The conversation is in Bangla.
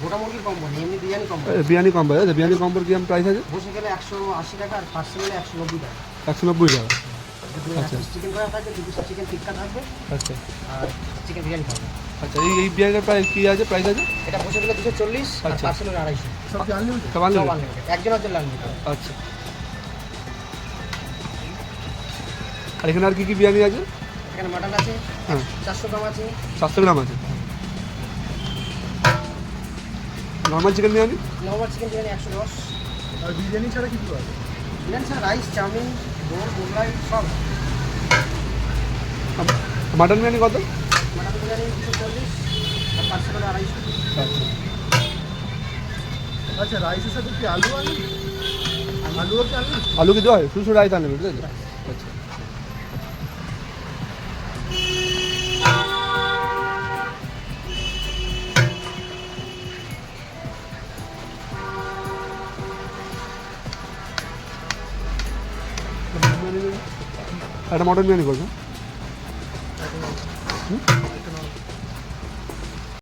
গোটা মুরগির কম্বো নেই, এমনি বিরিয়ানি কম্বো। বিরিয়ানি কম্বো আছে, বিরিয়ানি কম্বোর কি প্রাইস আছে? বসে গেলে 180 টাকা, আর পার্সেল হলে 190 টাকা। 190 টাকা। আচ্ছা, চিকেন করা থাকবে, 2 পিস চিকেন টিক্কা থাকবে, আচ্ছা আর চিকেন বিরিয়ানি থাকবে। আচ্ছা, এই বিরিয়ানির প্রাইস কি আছে, প্রাইস আছে? এটা বসে গেলে 240, আর আচ্ছা। পার্সেল হলে 250। সব কি আনলিমিটেড? সব আনলিমিটেড? সব আনলিমিটেড, একজনের জন্য আনলিমিটেড। আচ্ছা, আর এখানে আর কি কি বিরিয়ানি আছে? এখানে মাটন আছে, হ্যাঁ, 400 গ্রাম আছে, 700 গ্রাম আছে। Normal chicken biryani? Normal chicken biryani 110। আর বিরিয়ানি ছাড়া কিছু আছে? বিরিয়ানি ছাড়া রাইস, চাউমিন, রোল, মোগলাই সব। মাটন বিরিয়ানি কত? মাটন বিরিয়ানি 240, আর পার্সেল হলে 250। আচ্ছা, আচ্ছা, রাইসের সাথে কি আলু আনলি? আলুও কি আনলি? আলু কি দেওয়া হয়? শুধু রাইস আনলিমিটেড, তাই তো? আচ্ছা, একটা মটন বিরিয়ানি করবেন।